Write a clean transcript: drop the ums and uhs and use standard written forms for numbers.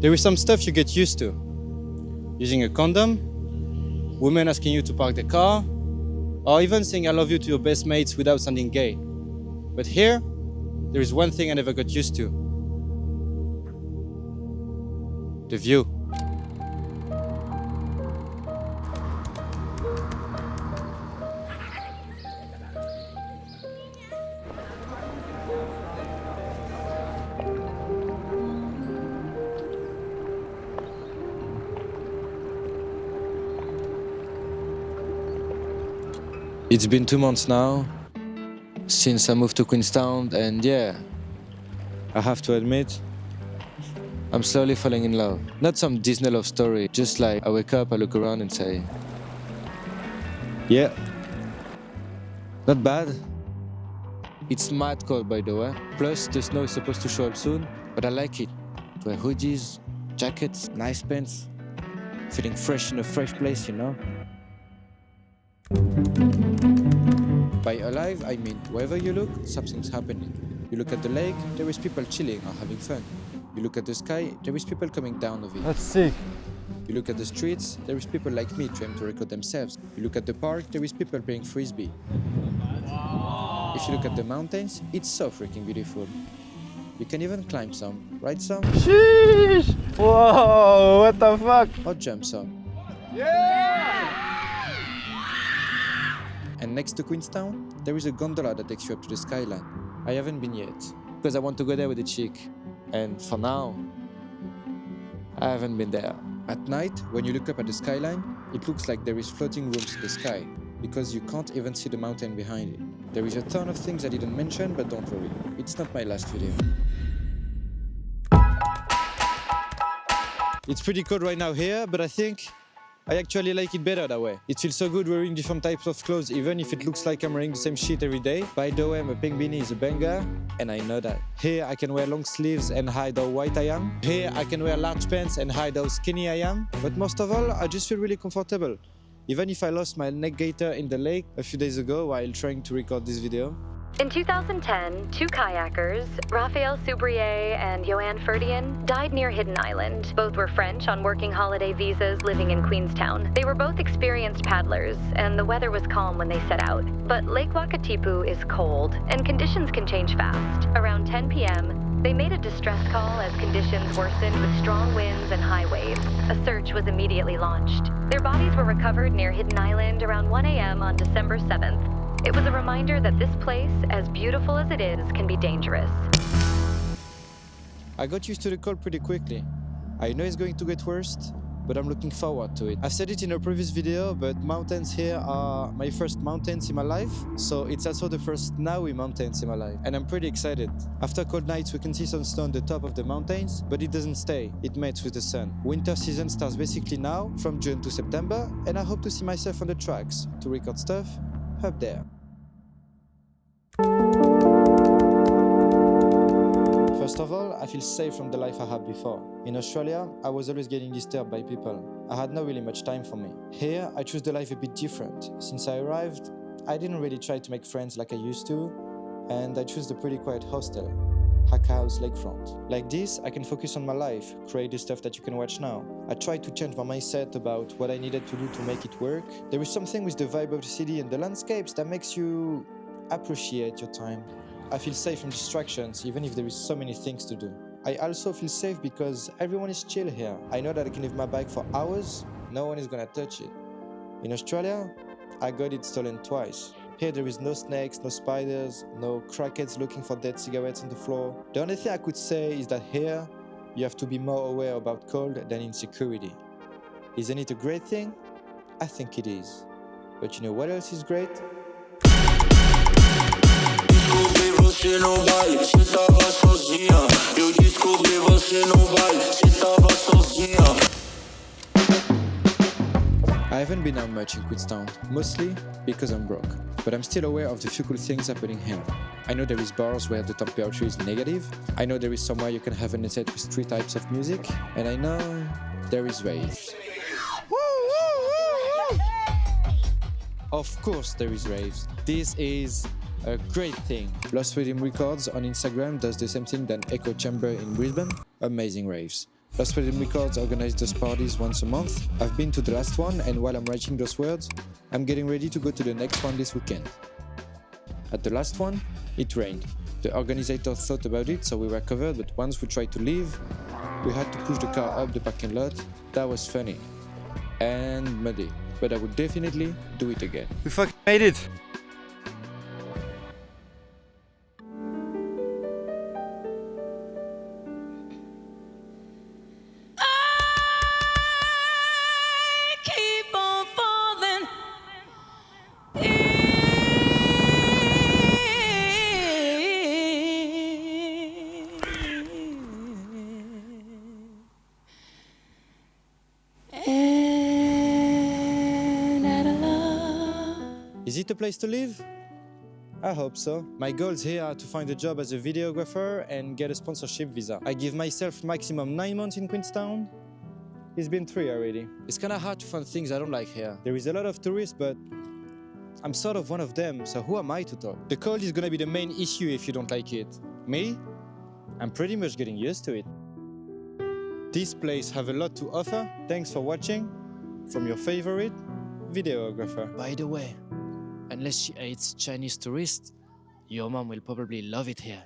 There is some stuff you get used to. Using a condom, women asking you to park the car, or even saying I love you to your best mates without sounding gay. But here, there is one thing I never got used to. The view. It's been 2 months now since I moved to Queenstown, and yeah, I have to admit, I'm slowly falling in love. Not some Disney love story, just like I wake up, I look around and say, yeah, not bad. It's mad cold, by the way. Plus, the snow is supposed to show up soon, but I like it. Wear hoodies, jackets, nice pants, feeling fresh in a fresh place, you know? By alive, I mean wherever you look, something's happening. You look at the lake, there is people chilling or having fun. You look at the sky, there is people coming down of it. That's sick. You look at the streets, there is people like me trying to record themselves. You look at the park, there is people playing frisbee. If you look at the mountains, it's so freaking beautiful. You can even climb some, right some? Sheesh! Whoa, what the fuck? Or jump some. Yeah! And next to Queenstown, there is a gondola that takes you up to the skyline. I haven't been yet, because I want to go there with a chick. And for now, I haven't been there. At night, when you look up at the skyline, it looks like there is floating rooms in the sky, because you can't even see the mountain behind it. There is a ton of things I didn't mention, but don't worry, it's not my last video. It's pretty cold right now here, but I think I actually like it better that way. It feels so good wearing different types of clothes, even if it looks like I'm wearing the same shit every day. By the way, my pink beanie is a banger, and I know that. Here I can wear long sleeves and hide how white I am. Here I can wear large pants and hide how skinny I am. But most of all, I just feel really comfortable. Even if I lost my neck gaiter in the lake a few days ago while trying to record this video. In 2010, two kayakers, Raphael Soubrier and Joanne Ferdian, died near Hidden Island. Both were French on working holiday visas living in Queenstown. They were both experienced paddlers, and the weather was calm when they set out. But Lake Wakatipu is cold, and conditions can change fast. Around 10 p.m., they made a distress call as conditions worsened with strong winds and high waves. A search was immediately launched. Their bodies were recovered near Hidden Island around 1 a.m. on December 7th. It was a reminder that this place, as beautiful as it is, can be dangerous. I got used to the cold pretty quickly. I know it's going to get worse, but I'm looking forward to it. I've said it in a previous video, but mountains here are my first mountains in my life, so it's also the first snowy mountains in my life, and I'm pretty excited. After cold nights, we can see some snow on the top of the mountains, but it doesn't stay. It mates with the sun. Winter season starts basically now, from June to September, and I hope to see myself on the tracks to record stuff up there. First of all, I feel safe from the life I had before. In Australia, I was always getting disturbed by people. I had not really much time for me. Here, I choose the life a bit different. Since I arrived, I didn't really try to make friends like I used to, and I chose the pretty quiet hostel, Haka House Lakefront. Like this, I can focus on my life, create the stuff that you can watch now. I tried to change my mindset about what I needed to do to make it work. There is something with the vibe of the city and the landscapes that makes you appreciate your time. I feel safe from distractions, even if there is so many things to do. I also feel safe because everyone is chill here. I know that I can leave my bike for hours, no one is gonna touch it. In Australia, I got it stolen twice. Here there is no snakes, no spiders, no crackheads looking for dead cigarettes on the floor. The only thing I could say is that here, you have to be more aware about cold than insecurity. Isn't it a great thing? I think it is. But you know what else is great? Você não vai, você tava sozinha. Eu descobri você não vai, você tava sozinha. I haven't been out much in Queenstown, mostly because I'm broke. But I'm still aware of the few cool things happening here. I know there is bars where the temperature is negative. I know there is somewhere you can have a set with 3 types of music. And I know there is raves. Of course there is raves. This is a great thing. Lost Rhythm Records on Instagram does the same thing than Echo Chamber in Brisbane. Amazing raves. Lost Freedom Records organizes those parties once a month. I've been to the last one, and while I'm writing those words, I'm getting ready to go to the next one this weekend. At the last one, it rained. The organizers thought about it, so we were covered, but once we tried to leave, we had to push the car up the parking lot. That was funny. And muddy. But I would definitely do it again. We fucking made it! Is it a place to live? I hope so. My goals here are to find a job as a videographer and get a sponsorship visa. I give myself maximum 9 months in Queenstown. It's been 3 already. It's kinda hard to find things I don't like here. There is a lot of tourists, but I'm sort of one of them, so who am I to talk? The cold is gonna be the main issue if you don't like it. Me? I'm pretty much getting used to it. This place have a lot to offer. Thanks for watching. From your favorite videographer. By the way, unless she hates Chinese tourists, your mom will probably love it here.